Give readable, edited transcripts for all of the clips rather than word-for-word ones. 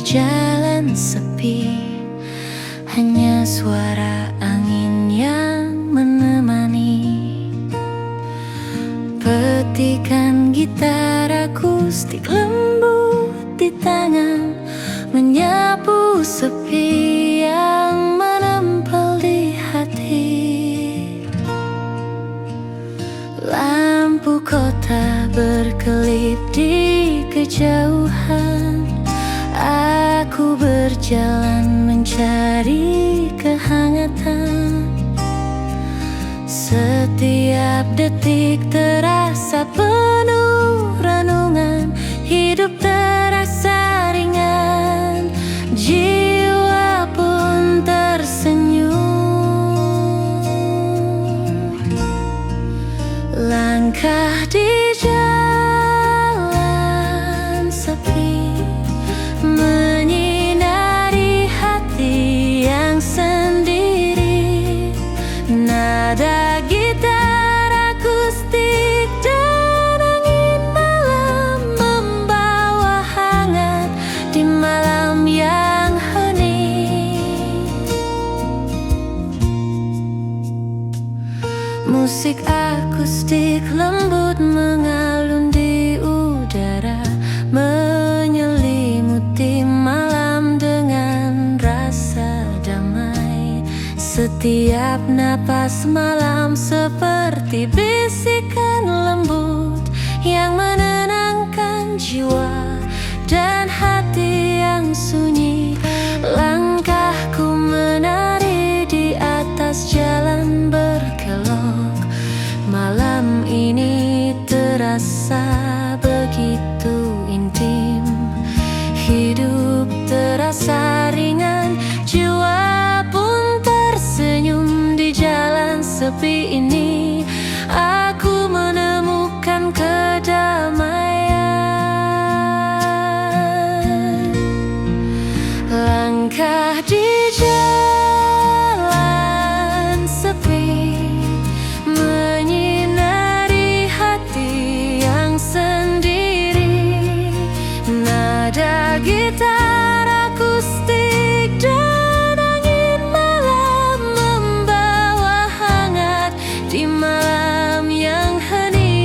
jalan sepi, hanya suara angin yang menemani. Petikan gitar akustik lembut di tangan, menyapu sepi yang menempel di hati. Lampu kota berkelip di kejauhan, aku berjalan mencari kehangatan. Setiap detik terasa penuh renungan, hidup terasa ringan, jiwa pun tersenyum. Langkah di jalan sepi, menyinari hati yang sendiri. Nada gitar akustik dan angin malam membawa hangat di malam yang hening. Musik akustik lembut mengalun di udara, menyelimuti malam dengan rasa damai. Setiap napas malam seperti bisikan lembut yang menenangkan jiwa dan hati yang sunyi. Langkahku menari di atas jalan berkelok, malam ini terasa begitu intim. Hidup terasa ringan, jiwa pun tersenyum. Di jalan sepi ini aku menemukan kedamaian. Langkah di jalan sepi, menyinari hati yang sendiri. Nada gitar akustik dan angin malam membawa hangat di malam yang hening.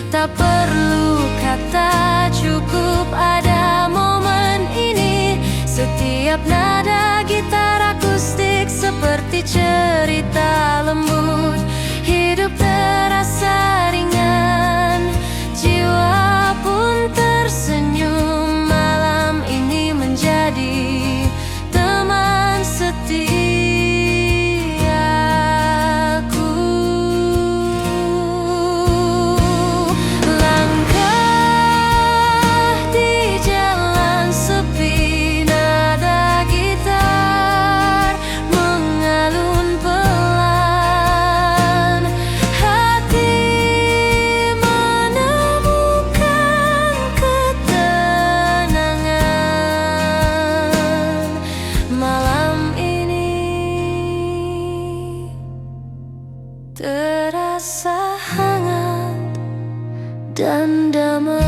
Tak perlu kata, cukup ada momen ini. Setiap nada gitar akustik seperti cerita lembut, hidup terasa ringan, jiwa pun tersenyum. Malam ini menjadi teman setiaku. Langkah di jalan sepi, nada gitar mengalun pelan. Hati menemukan ketenangan. Malam ini terasa hangat dan damai.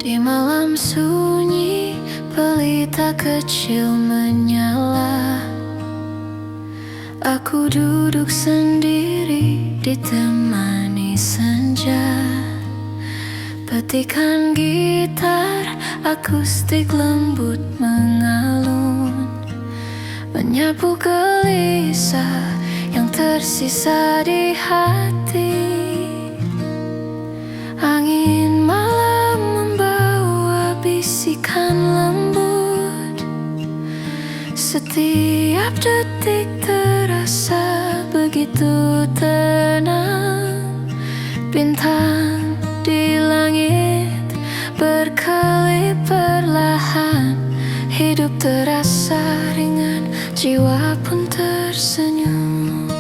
Di malam sunyi, pelita kecil menyala. Aku duduk sendiri ditemani senja. Petikan gitar akustik lembut mengalun, menyapu gelisah yang tersisa di hati. Angin malam membawa bisikan lembut, setiap detik terasa begitu tenang. Bintang di langit berkelip perlahan. Hidup terasa ringan, jiwa pun tersenyum.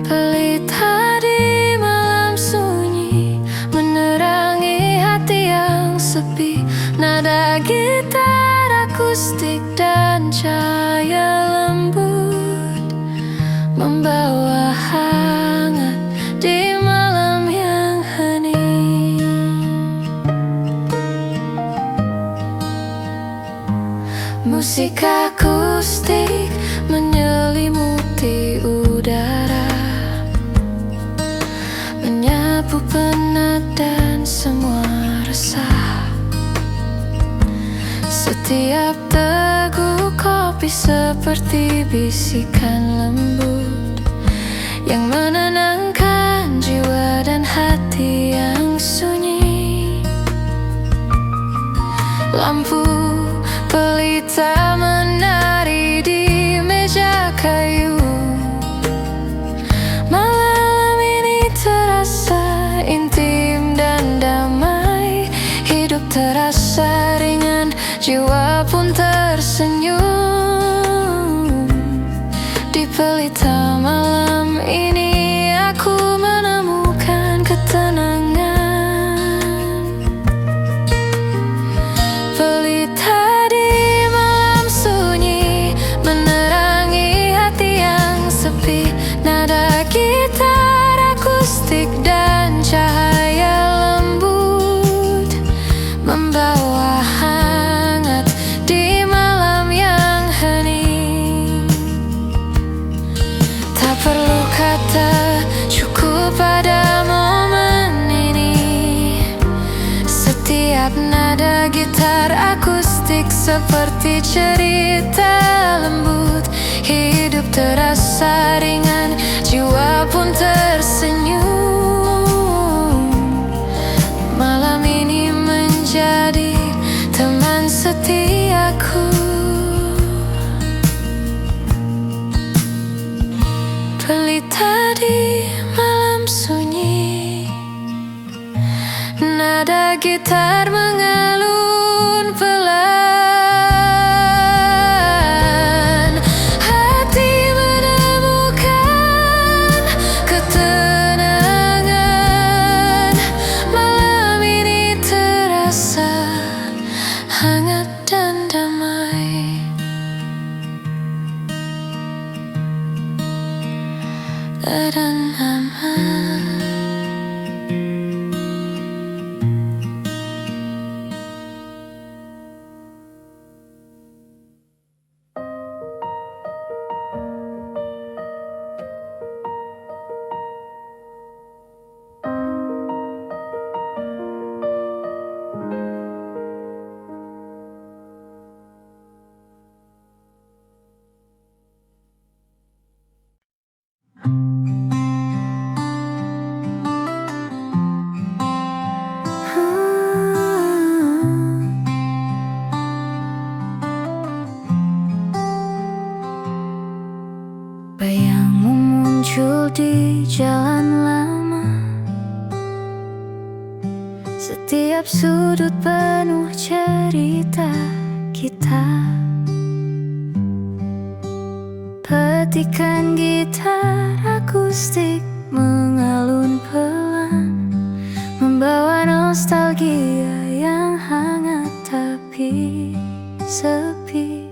Pelita di malam sunyi menerangi hati yang sepi. Nada gitar akustik dan cahaya lembut membawa hangat di malam yang hening. Musik akustik menyelimuti udara, menyapu penat dan semua resah. Setiap teguk kopi seperti bisikan lembut yang menenangkan jiwa dan hati yang sunyi. Lampu pelita menari di meja kayu. Malam ini terasa intim dan damai. Hidup terasa ringan, jiwa pun tersenyum. Di pelita malam ini aku menemukan ketenangan. Pelita di malam sunyi menerangi hati yang sepi. Nada gitar akustik dan cahaya lembut membawa hangat di malam yang hening. Tak perlu kata, cukup pada momen ini. Setiap nada gitar akustik seperti cerita lembut. Hidup terasa ringan, jiwa pun tersenyum. Malam ini menjadi teman setiaku. Pelita di malam sunyi, nada gitar mengalun pelan. Hati menemukan ketenangan. Malam ini terasa hangat dan damai. Dan aman. Bayangmu muncul di jalan lama. Setiap sudut penuh cerita kita. Petikan gitar akustik mengalun pelan, membawa nostalgia yang hangat tapi sepi.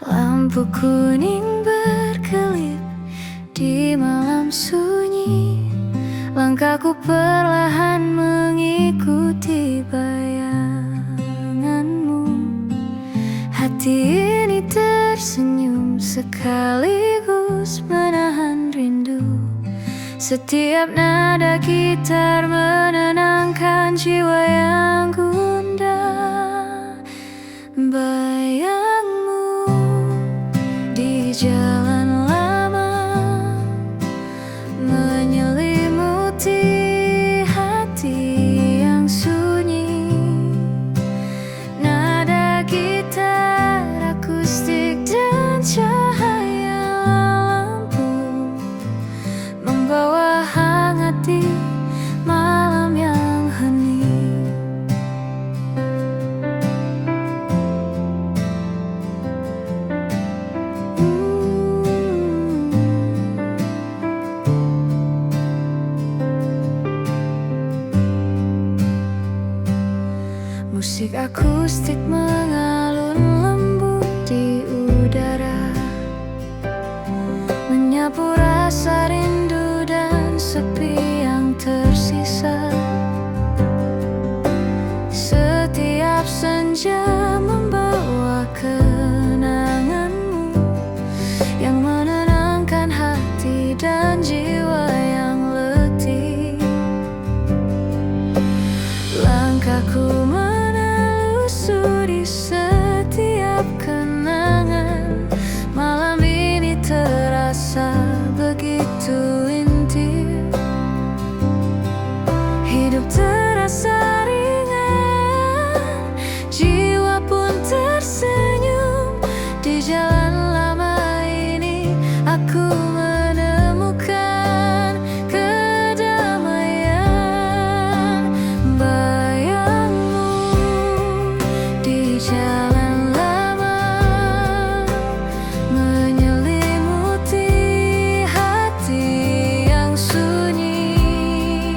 Lampu kuning berkelip di malam sunyi. Langkahku perlahan mengikuti bayanganmu. Hati ini tersenyum sekaligus menahan rindu. Setiap nada gitar menenangkan jiwa yang gundah. Bayangmu di jalan lama menyelimuti hati yang sunyi. Nada gitar akustik dan cahaya lampu membawa hangat di malam Musik akustik mengalun lembut di udara, menyapu rasa rindu dan sepi yang tersisa. Setiap senja membawa kenanganmu yang menenangkan hati dan jiwa yang letih. Langkahku menelusuri setiap kenangan. Malam ini terasa begitu intim. Hidup terasa ringan, jiwa pun tersenyum. Di jalan lama ini aku menemukan kedamaian. Bayangmu di jalan lama menyelimuti hati yang sunyi.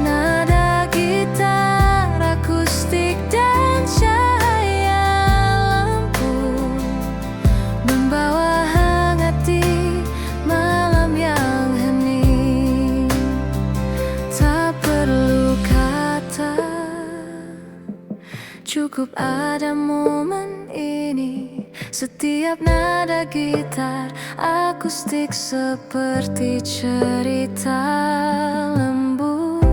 Nada gitar akustik dan cahaya lampu membawa hangat di malam yang hening. Tak perlu kata, cukup ada momen ini. Setiap nada gitar akustik seperti cerita lembut.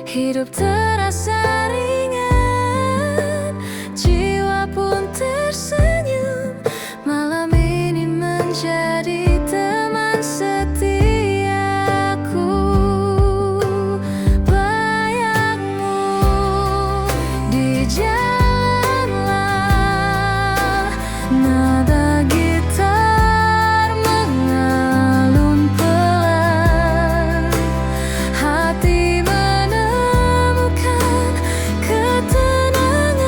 Hidup terasa ringan, jiwa pun tersenyum. Malam ini menjadi teman setiaku. Bayangmu di jalan lah, nada gitar mengalun pelan. Hati menemukan ketenangan.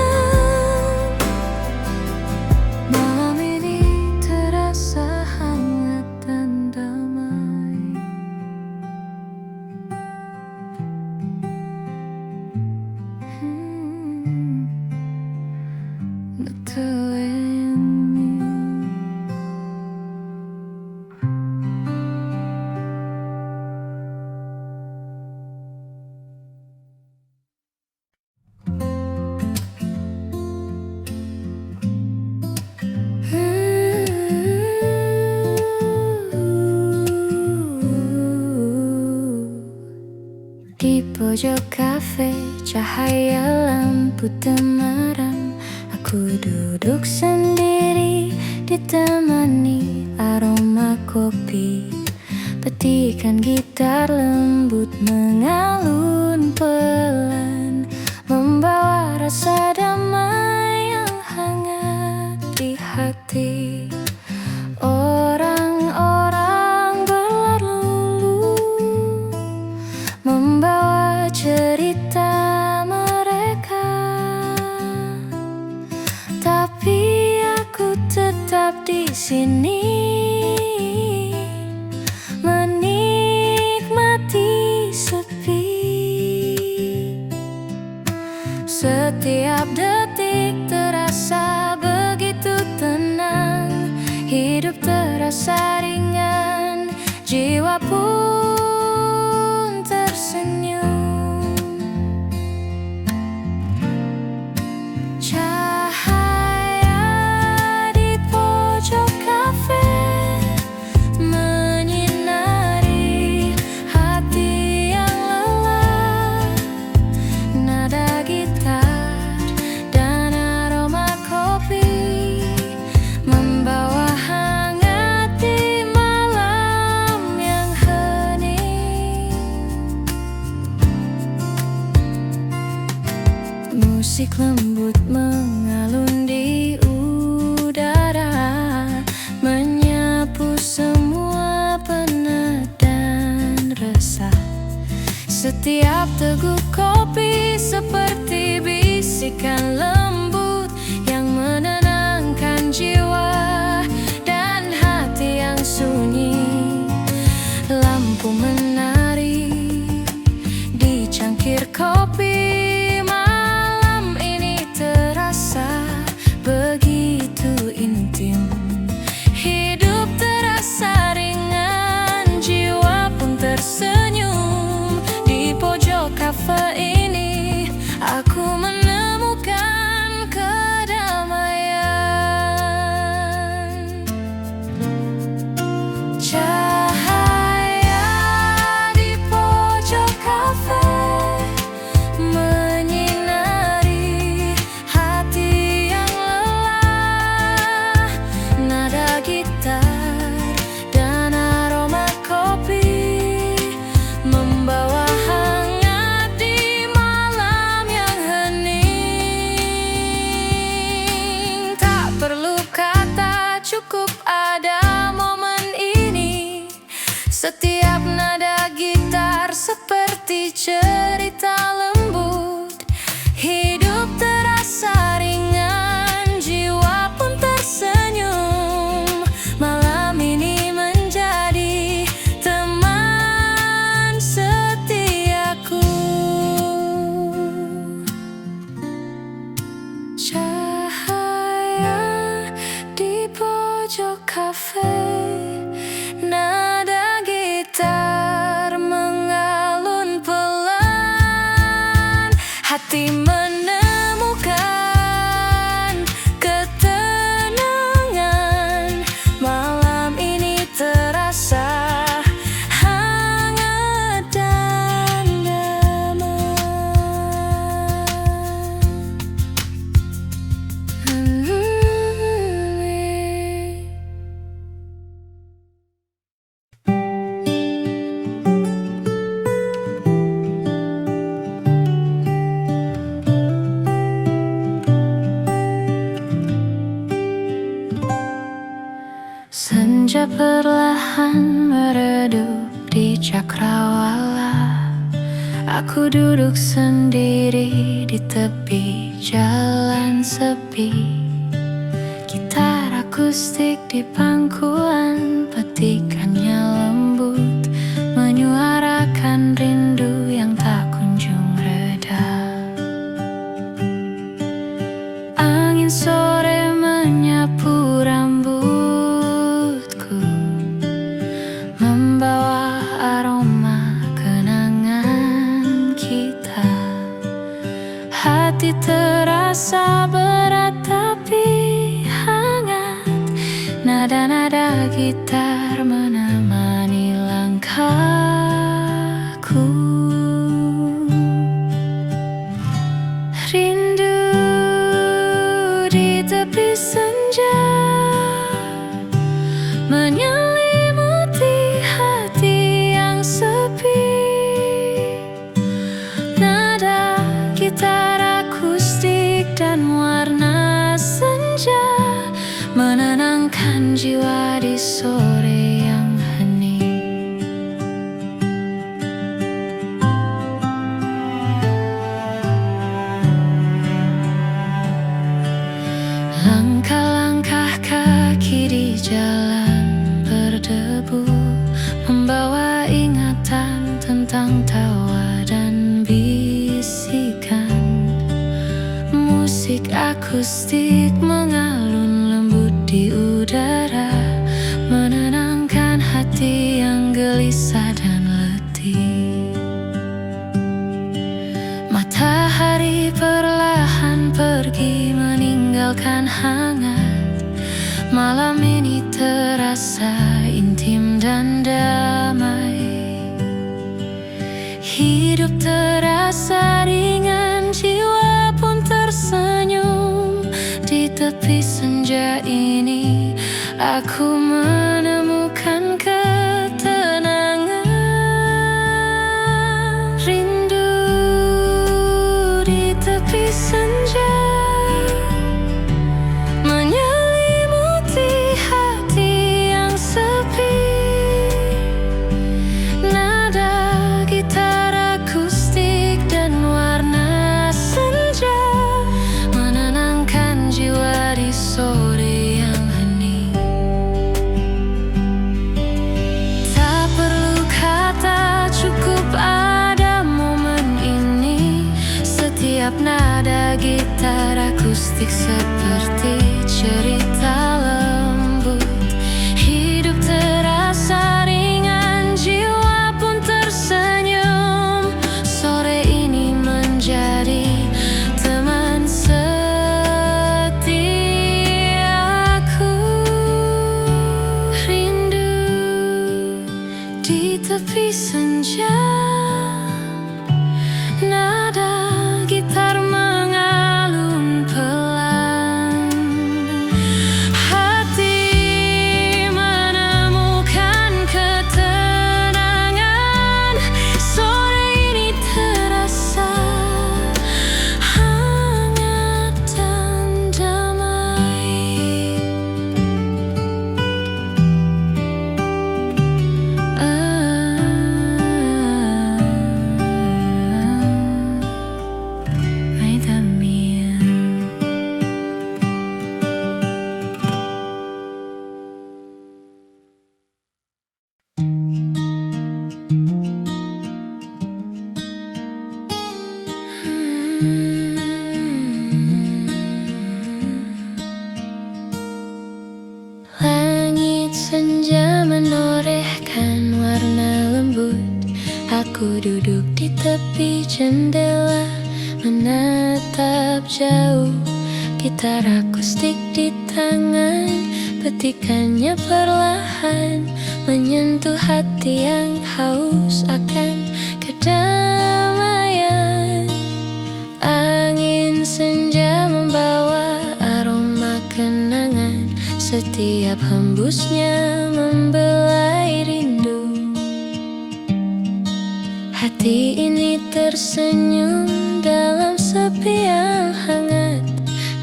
Malam ini terasa hangat dan damai. Betul ini. Di pojok kafe, cahaya lampu temaram. Aku duduk sendiri, ditemani aroma kopi. Petikan gitar lembut mengalun pelan, membawa rasa damai yang hangat di hati. Orang-orang berlalu membawa cerita mereka, tapi aku tetap di sini menikmati sepi. Setiap detik terasa begitu tenang. Hidup terasa ringan, jiwa pun tersenyum. Cahaya di pojok kafe menyinari hati yang lelah. Nada gitar dan aroma kopi membawa hangat di malam yang hening. Musik lembut mengalun di udara, menyapu semua penat dan resah. Setiap teguk kopi seperti bisikan lembut yang menenangkan jiwa dan hati yang sunyi. Lampu menari di cangkir kopi Setiap nada gitar seperti cerita lembut. Hidup terasa ringan, jiwa pun tersenyum. Malam ini menjadi teman setiaku. Cahaya di pojok kafe, nada gitar mengalun pelan. Hati menemukan ketenangan. Malam ini terasa hangat dan damai. Senja perlahan meredup di cakrawala. Aku duduk sendiri di tepi jalan sepi. Gitar akustik di pangkuan, petikannya lembut, menyuarakan rindu yang tak kunjung reda. Angin sore menyapu rambutku, membawa aroma kenangan kita. Hati terasa berat tapi hangat. Nada-nada gitar menemani langkahku. Rindu di tepi senja menyelimuti hati yang sepi. Nada gitar akustik dan warna senja menenangkan jiwa di sore yang hening. Langkah-langkah kaki di jalan berdebu, membawa ingatan tentang tawa dan bisikan. Musik akustik mengalun lembut di udara, menenangkan hati yang gelisah dan letih. Matahari perlahan pergi meninggalkan hangat. Malam ini terasa intim dan damai. Hidup terasa ringan, jiwa pun tersenyum. Di tepi senja ini aku menemukan ketenangan. Rindu di tepi senja menyelimuti hati yang sepi. Nada gitar akustik dan warna senja menenangkan jiwa di sore yang hening. Tak perlu kata, cukup ada momen ini. Setiap nada gitar akustik seperti cerita lembut. Hidup terasa ringan, jiwa pun tersenyum. Sore ini menjadi teman setiaku. Rindu di tepi senja, nada gitar mengalun pelan. Hati menemukan ketenangan. Sore ini terasa hangat dan damai. Ku duduk di tepi jendela, menatap jauh. Gitar akustik di tangan, petikannya perlahan menyentuh hati yang haus akan kedamaian. Angin senja membawa aroma kenangan, setiap hembusnya membelai rindu. Hati ini tersenyum dalam sepi yang hangat.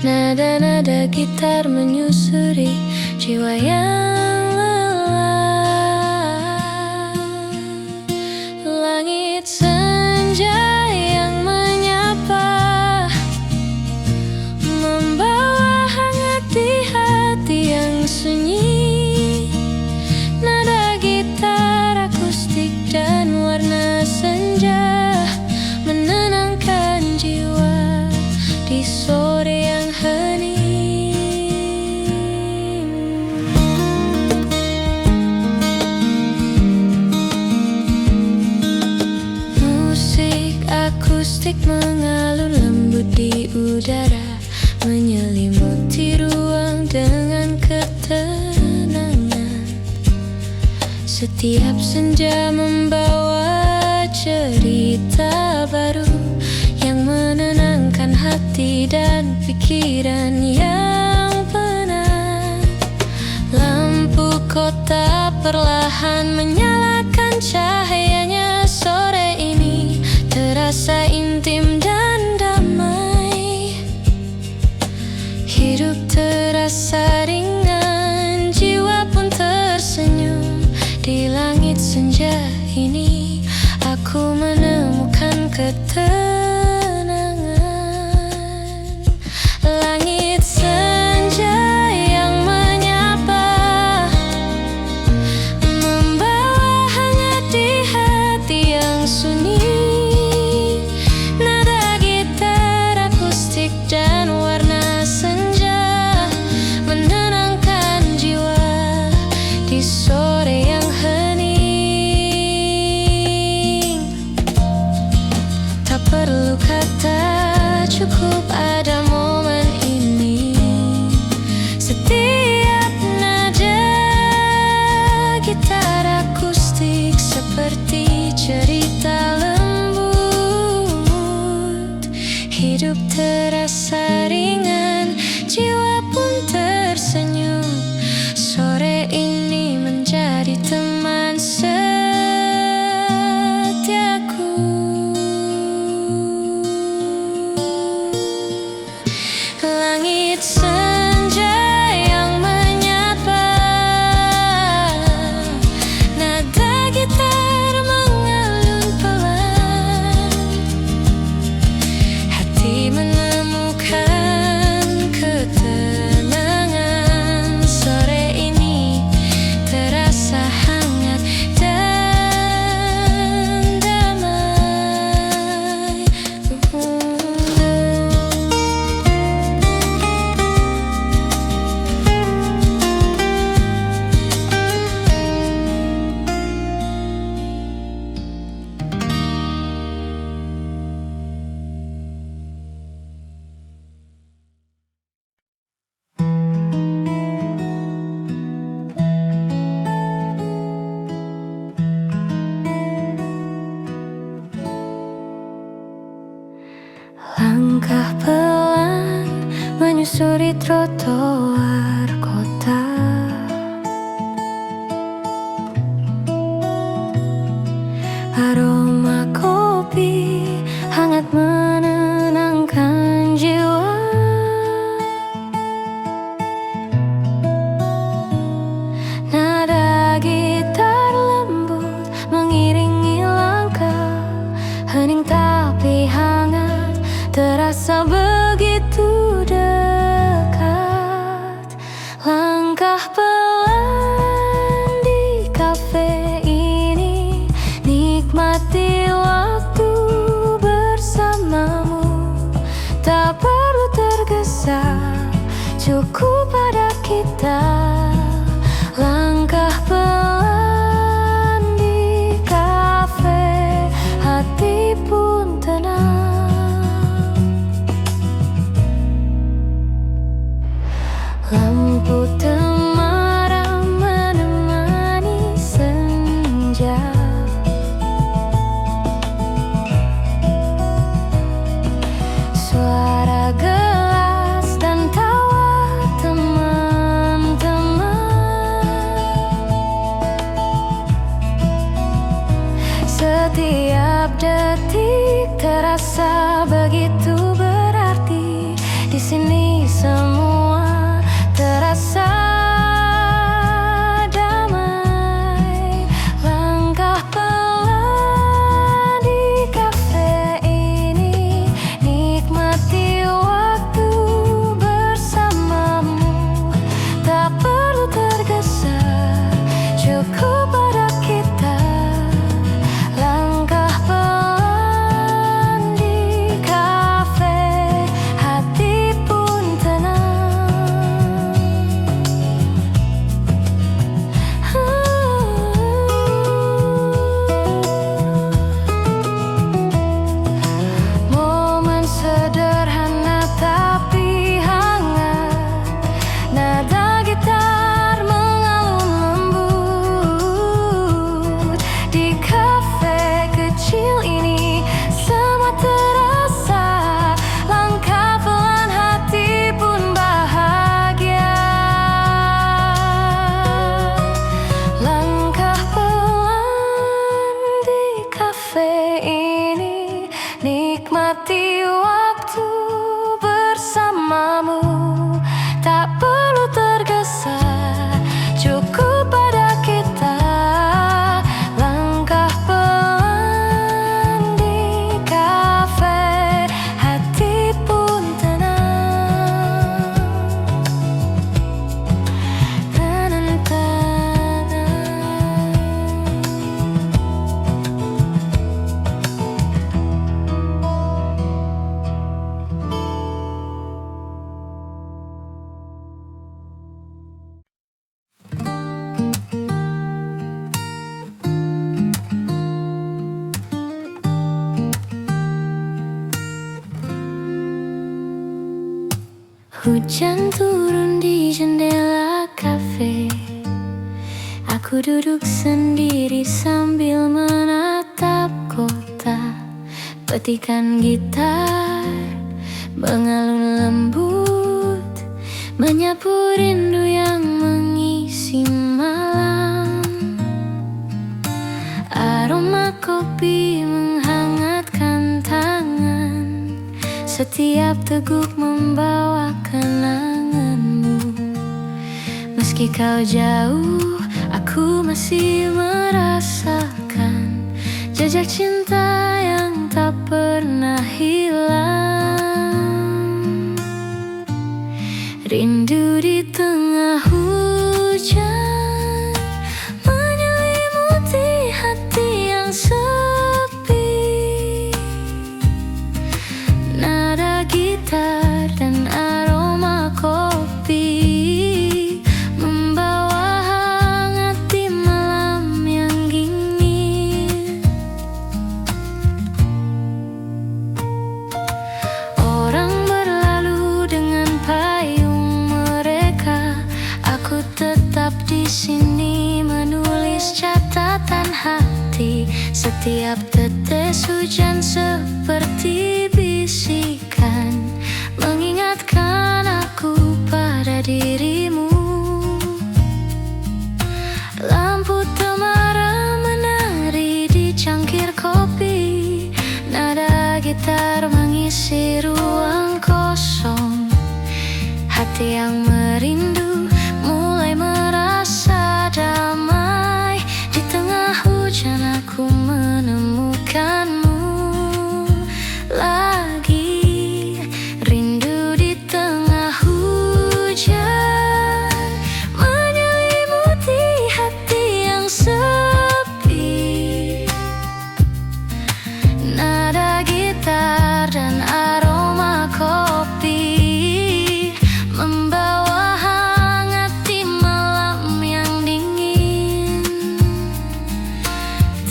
Nada-nada gitar menyusuri jiwa yang lelah. Langit senja yang menyapa, membawa hangat di hati yang sunyi. Nada gitar akustik dan warna senja menenangkan jiwa di sore yang hening. Musik akustik mengalun lembut di udara, menyelimuti ruang dengan ketenangan. Setiap senja membawa cerita baru yang menenangkan hati dan pikiran yang penat. Lampu kota perlahan menyalakan cahayanya. Sore ini terasa intim dan damai. Hidup terasa ringan, jiwa pun tersenyum. Di langit senja ini aku menemukan ketenangan. Langit senja yang menyapa, membawa hangat di hati yang sunyi. Nada gitar akustik dan warna senja menenangkan jiwa di sore yang hening. Tak perlu kata, cukup ada momen ini. Setiap nada gitar akustik seperti cerita lembut. Hidup terasa ringan, jiwa pun tersenyum. Sore ini menjadi teman setiaku. Langit senja yang menyapa, nada gitar mengalun pelan. Hati menemukan ketenangan. Sore ini terasa hangat dan damai. Langkah pelan menyusuri trotoar kota. Aroma kopi hangat menenangkan jiwa. Nada gitar lembut mengiringi langkah. Hening tapi hangat, terasa begitu dekat. Langkah pelan di kafe ini, nikmati waktu bersamamu. Tak perlu tergesa, cukup ada kita. Langkah pelan di kafe, Setiap detik terasa begitu berarti. Di sini semua terasa damai. Langkah pelan di kafe ini, nikmati waktu bersamamu. Tak perlu tergesa, cukup pada kita. Langkah pelan di kafe, hati pun tenang. Momen sederhana tapi hangat, nada gitar mengalun lembut. Di kafe kecil ini semua terasa. Langkah pelan, hati pun bahagia. Langkah pelan di kafe ini, nikmati waktu bersamamu. Tak perlu tergesa, cukup pada kita. Langkah pelan di kafe, hati pun tenang. Hujan turun di jendela kafe. Aku duduk sendiri sambil menatap kota. Petikan gitar mengalun lembut, menyapu rindu yang mengisi malam. Aroma kopi menghangatkan tangan. Setiap teguk membawa kenanganmu. Meski kau jauh, aku masih merasakan jejak cinta yang tak pernah hilang. Rindu di tengah hujan menyelimuti hati yang sepi. Nada gitar dan aroma kopi membawa hangat di malam yang dingin. Orang berlalu dengan payung mereka. Aku tetap di sini menulis catatan hati. Setiap tetes hujan seperti bisikan, mengingatkan aku pada dirimu. Lampu temaram menari di cangkir kopi. Nada gitar mengisi ruang kosong. Hati yang merindu mulai merasa damai. Di tengah hujan aku menemukanmu lagi. Rindu di tengah hujan menyelimuti hati yang sepi. Nada gitar dan aroma kopi membawa hangat di malam yang dingin.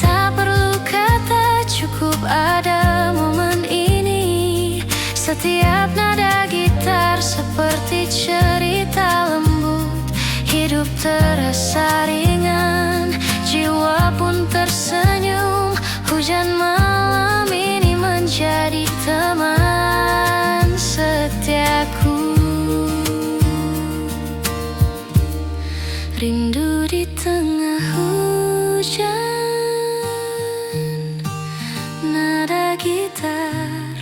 Tak perlu kata, cukup ada momen ini. Setiap nada gitar seperti cerita lembut. Hidup terasa ringan, jiwa pun tersenyum. Hujan malam ini menjadi teman setiaku. Rindu di tengah hujan gitar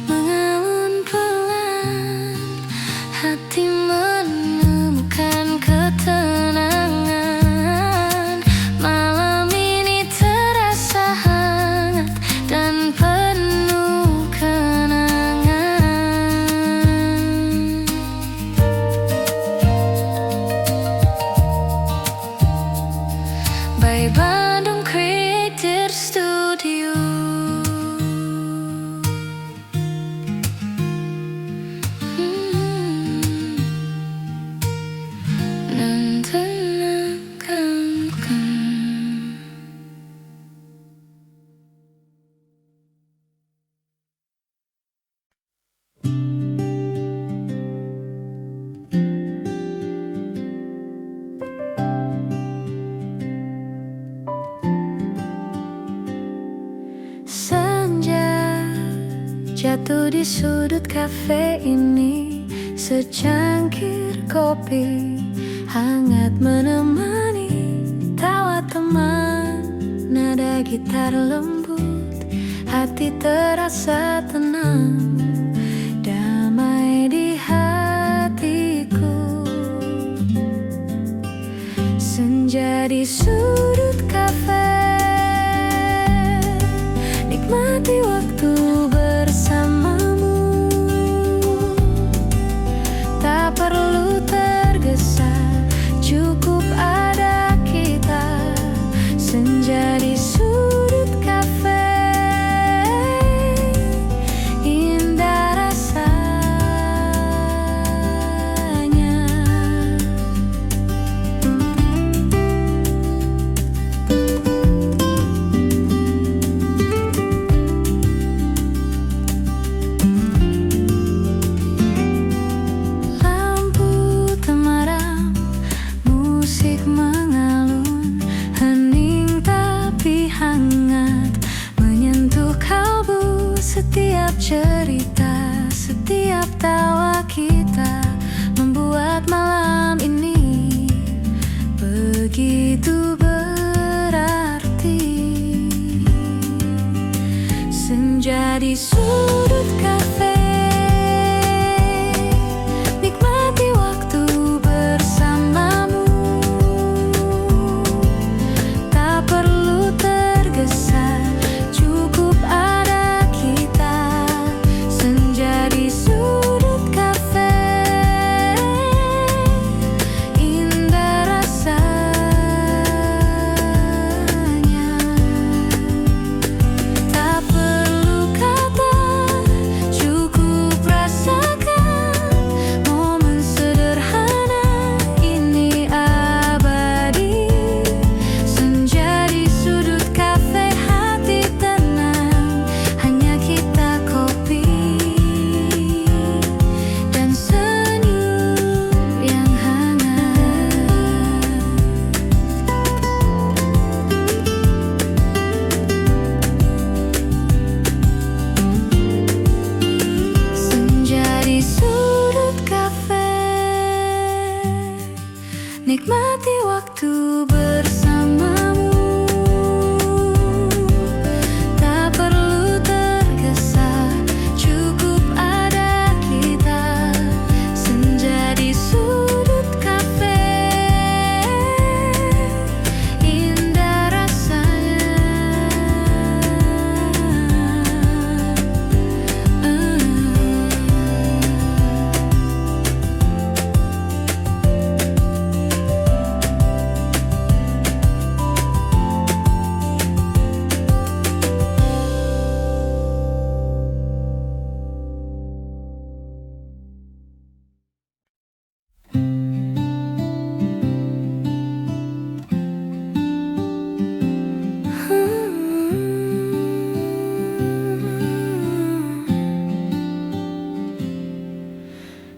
mengalun pelan, hati menemukan ketenangan. Malam ini terasa hangat dan penuh kenangan. By Bandung Creator Studio. Senja jatuh di sudut kafe ini, secangkir kopi hangat menemani tawa teman, nada gitar lembut, hati terasa tenang, damai di hatiku. Senja di sudut kafe, nikmati waktu bersamamu. Tak perlu tergesa, cukup ada kita. Senja di sudut kafe, indah rasanya. Mengalun, hening tapi hangat, menyentuh kalbu. Setiap cerita, setiap tawa kita membuat malam ini begitu berarti. Senja di sudut kafe, nikmati waktu bersamamu. Cukup ada kita. Senja di sudut kafe, indah rasanya. Tak perlu kata, cukup rasakan momen sederhana ini abadi. Senja di sudut kafe, hati tenang, hanya kita, kopi dan senyum yang hangat. Senja di sudut kafe, nikmati waktu bersamamu. Tak perlu tergesa, cukup ada kita. Senja di sudut kafe, indah rasanya.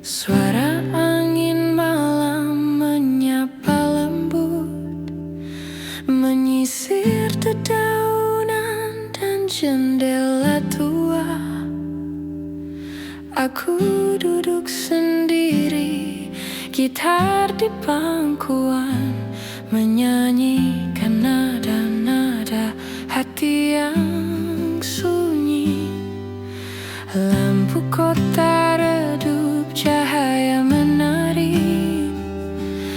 Suara angin malam menyapa lembut, menyisir dedaunan dan jendela tua. Aku duduk sendiri, gitar di pangkuan, menyanyikan nada-nada hati yang sunyi. kota redup, cahaya menari.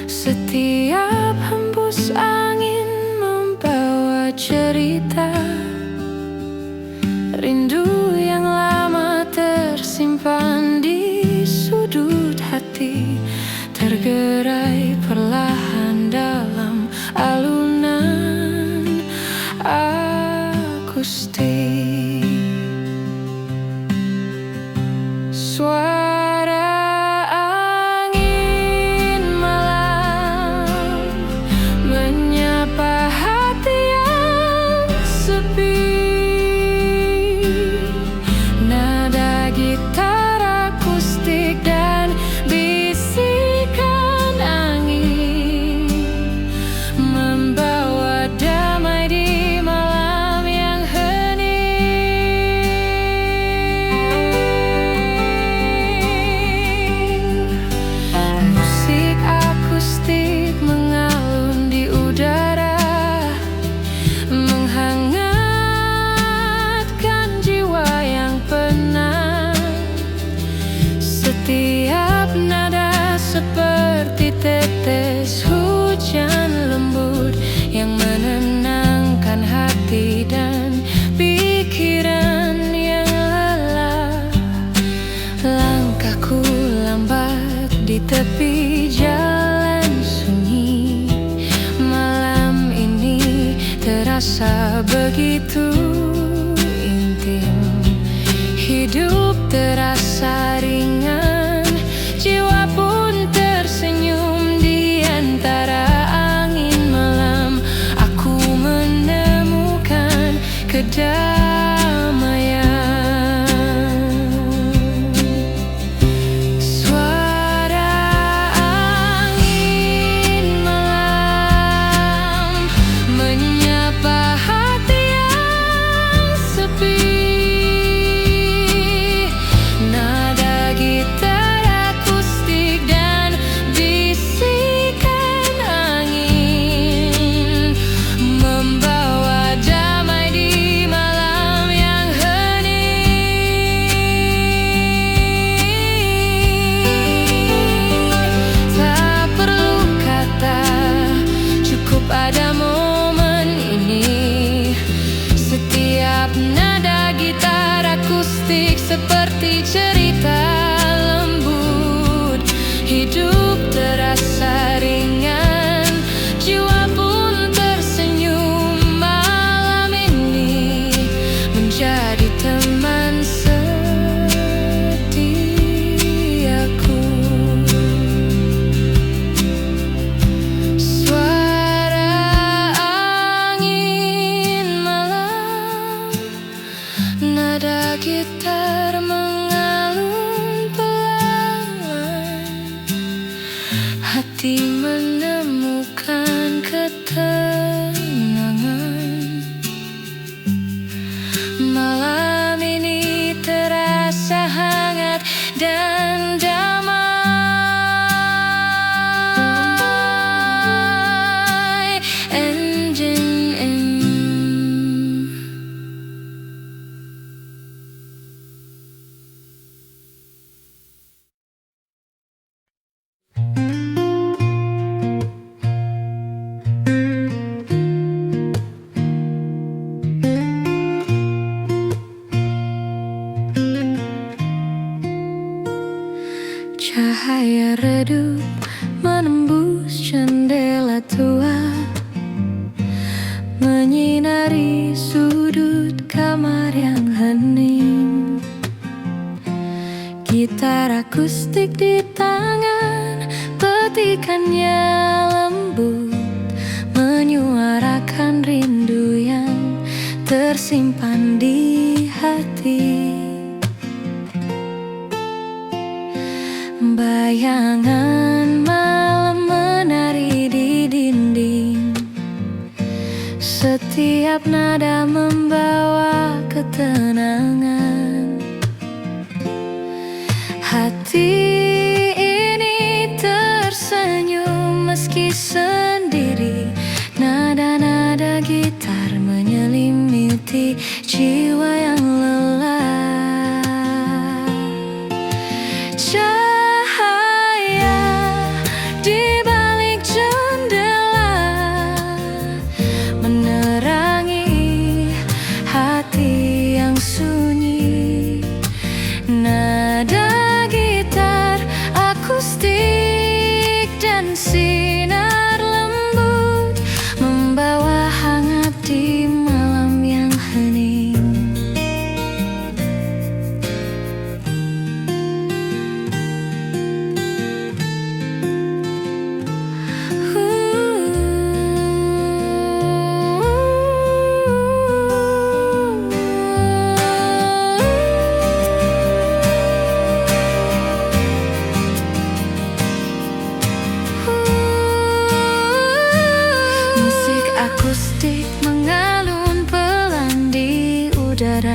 Setiap hembus angin membawa cerita rindu yang lama tersimpan di sudut hati, tergerai perlahan dalam alunan akustik. Suara angin malam menyapa hati yang sepi. Nada gitar akustik dan bisikan angin membawa damai di malam yang hening. Musik akustik mengalun di udara, menghangatkan jiwa yang penat. Setiap nada seperti tetes hujan lembut yang menenangkan hati dan pikiran yang lelah. Langkahku lambat di tepi jalan sunyi. Malam ini terasa begitu intim. Hidup terasa ringan, jiwa pun tersenyum di antara angin malam. Aku menemukan kedamaian. Suara angin malam menyapa hati yang sepi. Nada gitar akustik dan bisikan angin membawa damai di malam yang hening. Tak perlu kata, cukup ada momen ini. Setiap nada gitar akustik seperti cerita lembut. Hidup terasa ringan, jiwa pun tersenyum. Malam ini menjadi teman setiaku. Suara angin malam, nada gitar mengalun pelan. Hati menemukan ketenangan. Malam ini terasa hangat dan damai. Engine. Cahaya redup menembus jendela tua, menyinari sudut kamar yang hening. Gitar akustik di tangan, petikannya lembut, menyuarakan rindu yang tersimpan di hati. Bayangan malam menari di dinding. Setiap nada membawa ketenangan. Hati ini tersenyum meski sendiri. Nada-nada gitar menyelimiti jiwa yang lelah. udara,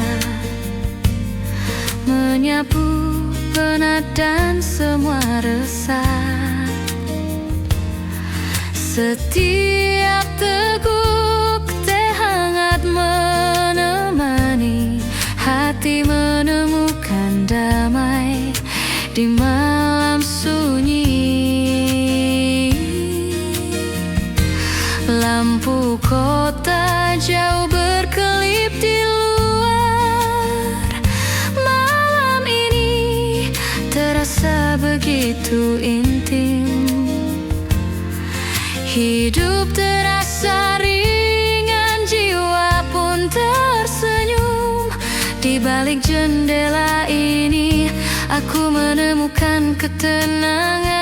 menyapu penat dan semua resah. Setiap teguk teh hangat menemani hati menemukan damai di malam sunyi. Lampu kota jauh berkelip di luar. Malam ini terasa begitu intim. Hidup terasa ringan, jiwa pun tersenyum. Di balik jendela ini aku menemukan ketenangan.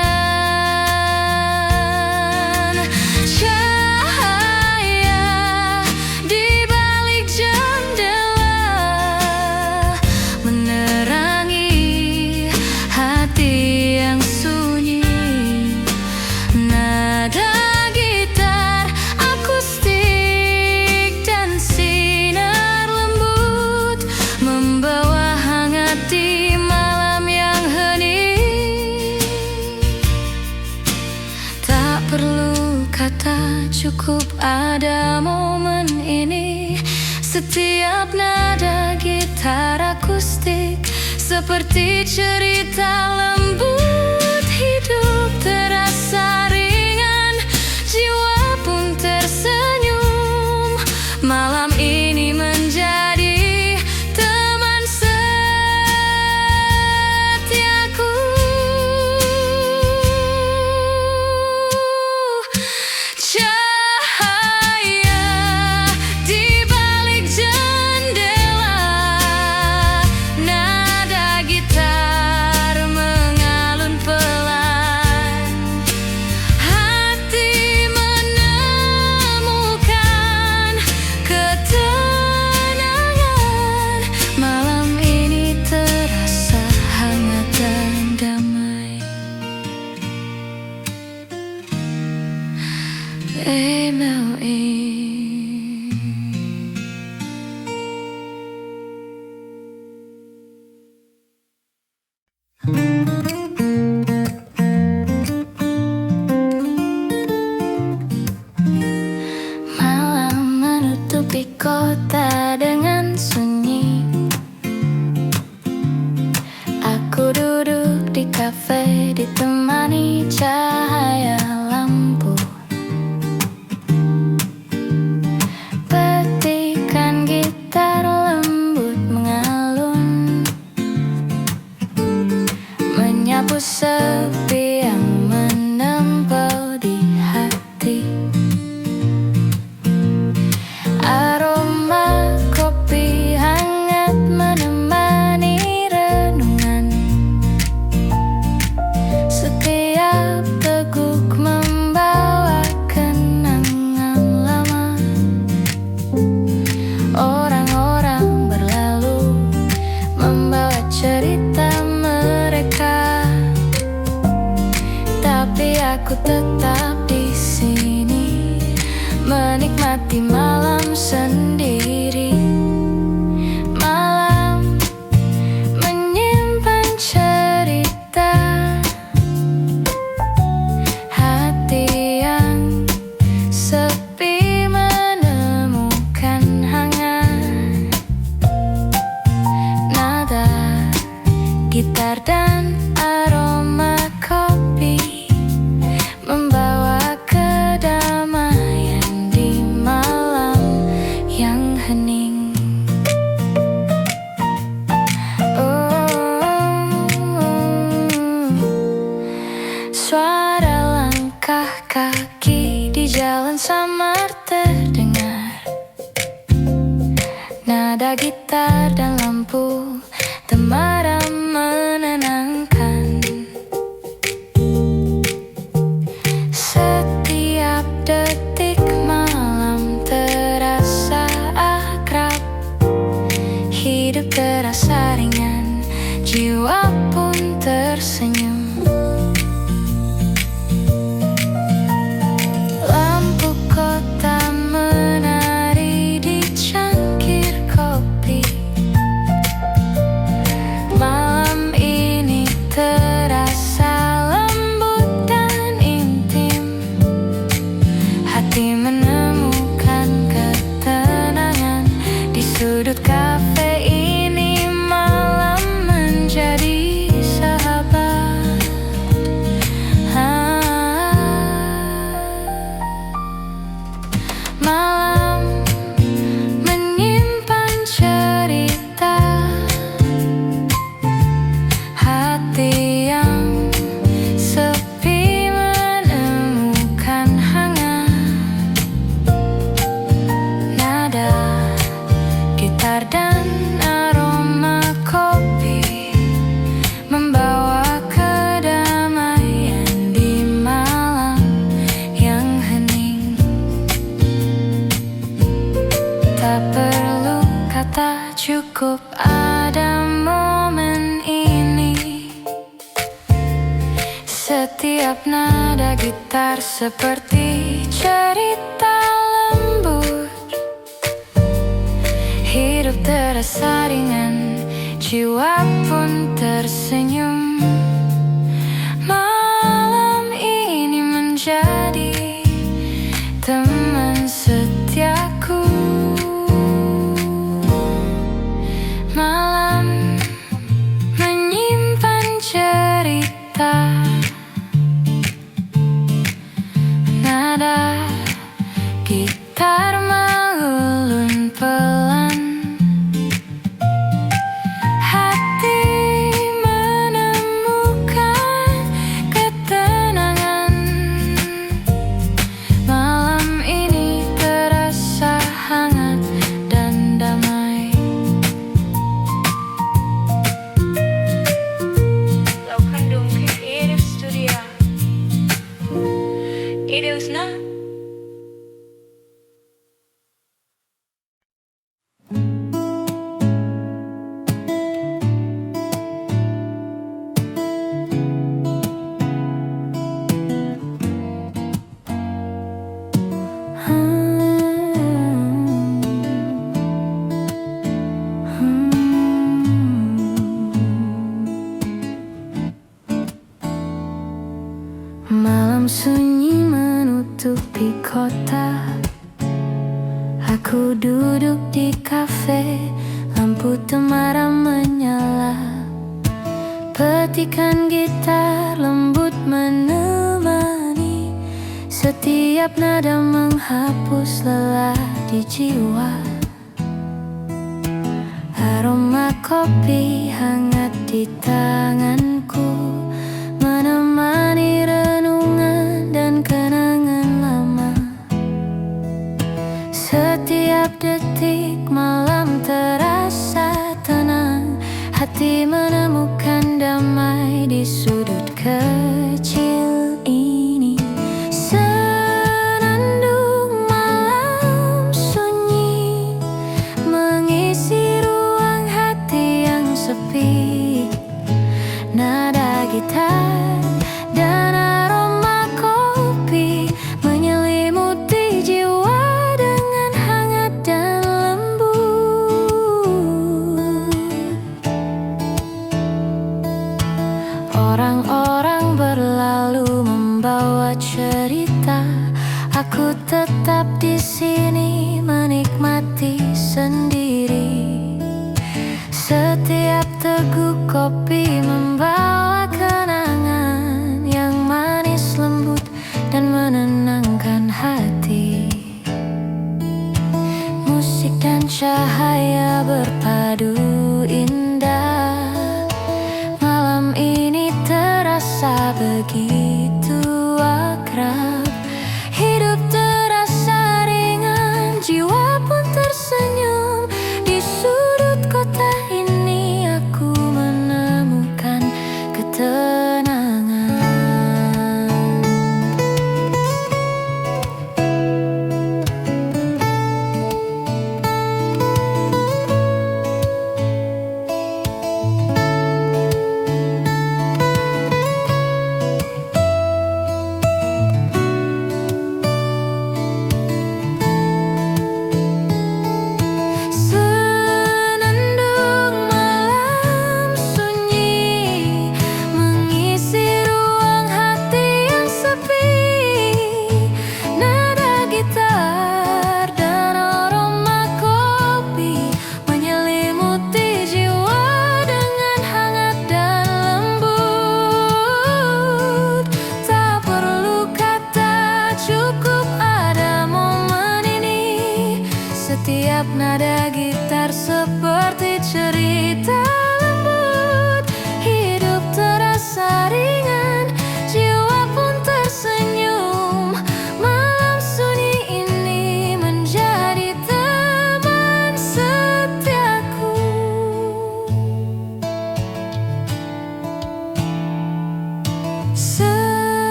Cahaya di balik jendela menerangi hati yang sunyi. Nada gitar akustik dan sinar lembut membawa hangat di malam yang hening. Tak perlu kata, cukup ada momen ini. Setiap nada gitar akustik seperti cerita lembut. Hidup terasa ringan, jiwa pun tersenyum. Malam ini menjadi teman setiaku. Cahaya di balik jendela, nada gitar mengalun pelan. Hati menemukan ketenangan. Malam ini terasa hangat dan damai. MLE. Malam menutupi kota dengan sunyi. Aku duduk di kafe ditemani cahaya lampu. Petikan gitar lembut mengalun, menyapu sepi yang menempel di hati. Aroma kopi hangat menemani renungan. Setiap teguk membawa kenangan lama. Orang-orang berlalu membawa cerita mereka, tapi aku tetap di sini menikmati malam sendiri. Malam menyimpan cerita, hati yang sepi menemukan hangat. Nada gitar dan aroma kopi membawa kedamaian di malam yang hening. Suara langkah kaki di jalan samar terdengar. Nada gitar dan lampu temaram menenangkan. Setiap detik malam terasa akrab. Hidup terasa ringan, jiwa pun tersenyum. Lampu kota menari di cangkir kopi. kafe ini malam menjadi sahabat. Malam menyimpan cerita, hati yang sepi menemukan hangat. Nada gitar dan aroma kopi membawa kedamaian di malam yang hening. Tak perlu kata, cukup ada momen ini. Setiap nada gitar seperti cerita lembut. Hidup terasa ringan, jiwa pun tersenyum. Malam ini menjadi teman setiaku. Malam menyimpan cerita, nada gitar mengulun pelan. Hati menemukan ketenangan. Malam ini terasa hangat dan damai. Laukandung Creative Studio. Ideusna malam sunyi menutupi kota. Aku duduk di kafe, lampu temaram menyala. Petikan gitar lembut menemani. Setiap nada menghapus lelah di jiwa. Aroma kopi hangat di tanganku, menemani renungan dan kenangan lama. Setiap detik malam terasa tenang. Hati menemukan damai di sudut kecil ini. Senandung malam sunyi mengisi ruang hati yang sepi. Nada gitar dan aroma kopi menyelimuti jiwa dengan hangat dan lembut. Orang-orang berlalu membawa cerita. Aku tetap di sini menikmati sendiri. Setiap teguk kopi membawa kenangan yang manis, lembut, dan menenangkan hati. Musik dan cahaya berpadu indah. Malam ini terasa begitu akrab. Hidup terasa ringan, jiwa pun tersenyum. Di sudut kota ini aku menemukan ketenangan. Senandung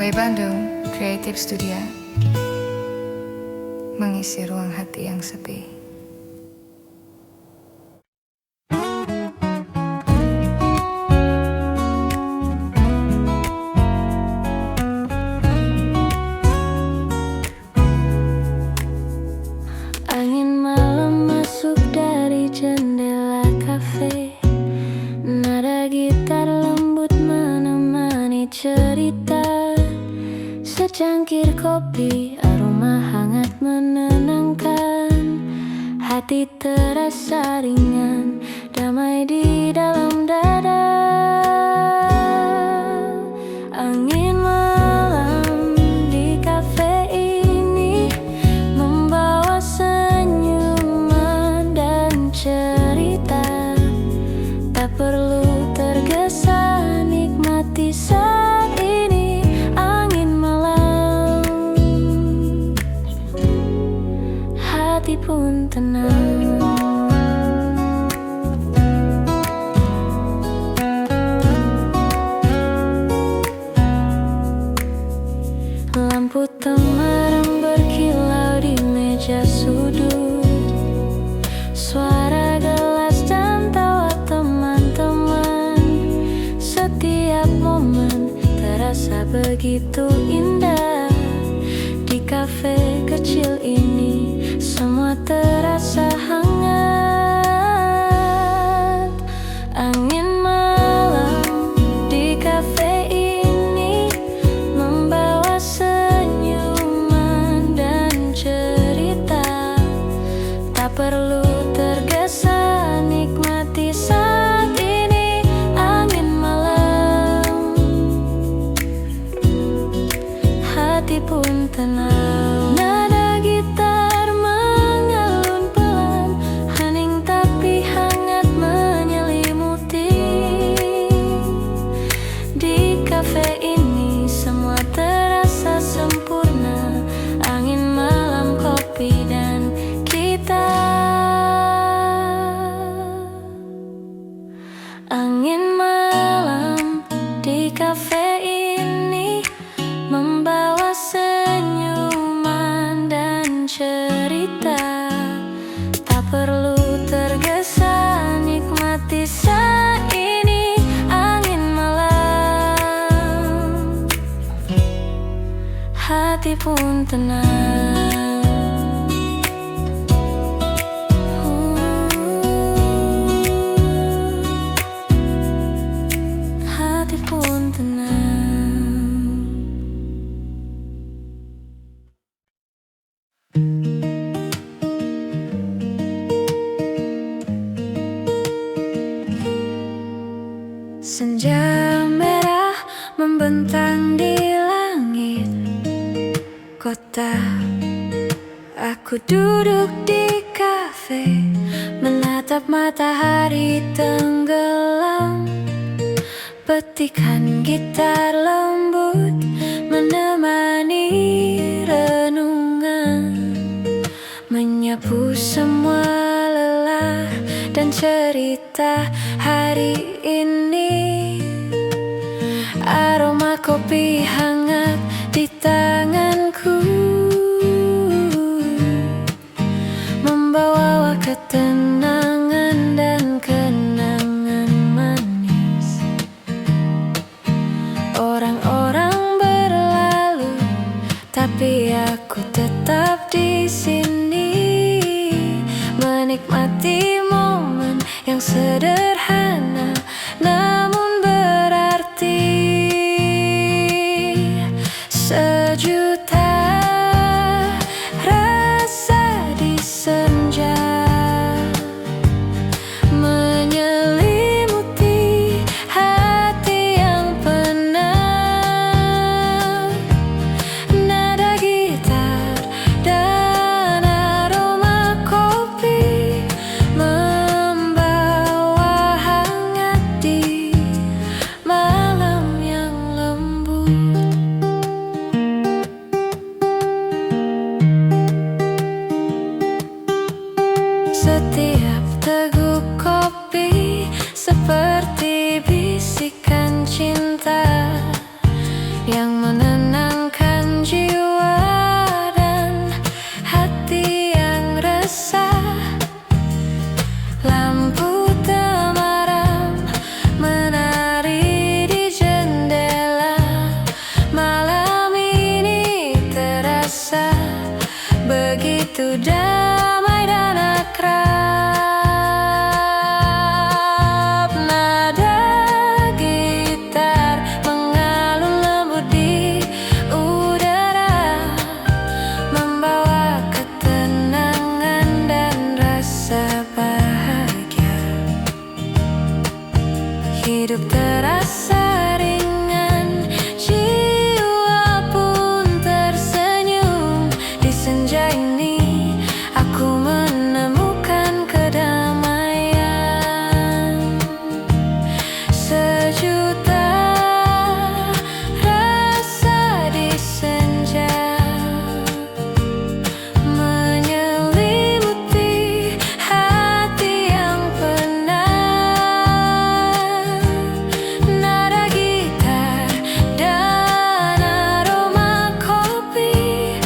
By Bandung Creative Studio, mengisi ruang hati yang sepi. Angin malam masuk dari jendela kafe. Nada gitar lembut menemani cerita. Secangkir kopi, aroma hangat menenangkan. Hati terasa ringan, damai di dalam dada. Angin malam di kafe ini membawa senyuman dan cerita. Tak perlu tergesa, nikmati saat ini. Angin malam, hati pun tenang. Lampu temaram berkilau di meja sudut. Suara gelas dan tawa teman-teman. Setiap momen terasa begitu indah. Di kafe kecil ini semua terasa hangat. Angin malam di kafe ini membawa senyuman dan cerita. Tak perlu tergesa, nikmati saat ini. Angin malam, hati pun tenang. Nada gitar mengalun pelan, hening tapi hangat menyelimuti. Di kafe ini semua terasa sempurna. Angin malam, kopi dan kita. Angin malam di kafe ini membawa senyuman dan cerita. Tak perlu tergesa, nikmati saat ini. Angin malam, hati pun tenang. Hati pun tenang. Senja merah membentang di langit kota. Aku duduk di kafe, menatap matahari tenggelam. Petikan gitar lembut menemani renungan. Menyapu semua lelah dan cerita hari ini. Aroma kopi hangat di tanganku membawa ketenangan dan kenangan manis. Orang-orang berlalu, tapi aku tetap di sini, menikmati momen yang sederhana. Hidup terasa ringan, jiwa pun tersenyum. Di senja ini aku menemukan kedamaian. Sejuta rasa di senja menyelimuti hati yang penat. Nada gitar dan aroma kopi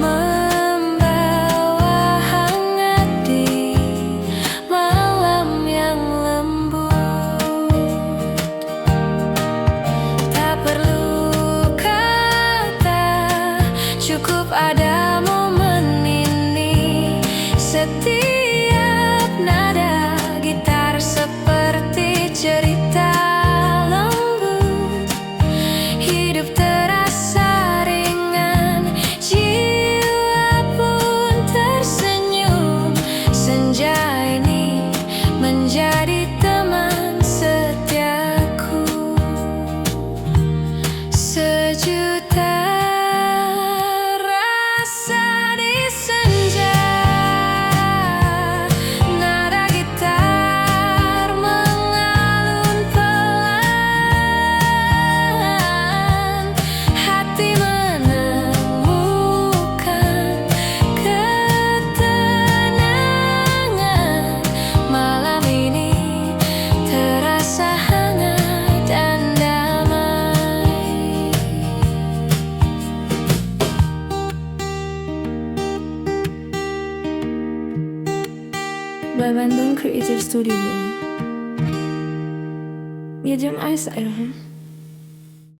membawa hangat di malam yang lembut. Tak perlu kata, cukup ada momen ini. Setiap nada gitar seperti cerita lembut. Hidup terasa ringan, jiwa pun tersenyum. Senja ini menjadi teman setiaku. Sejuta rasa di senja, nada gitar mengalun pelan. Hati menemukan ketenangan. Malam ini terasa hangat dan damai. By Bandung Creative Studio. Ya jam saya.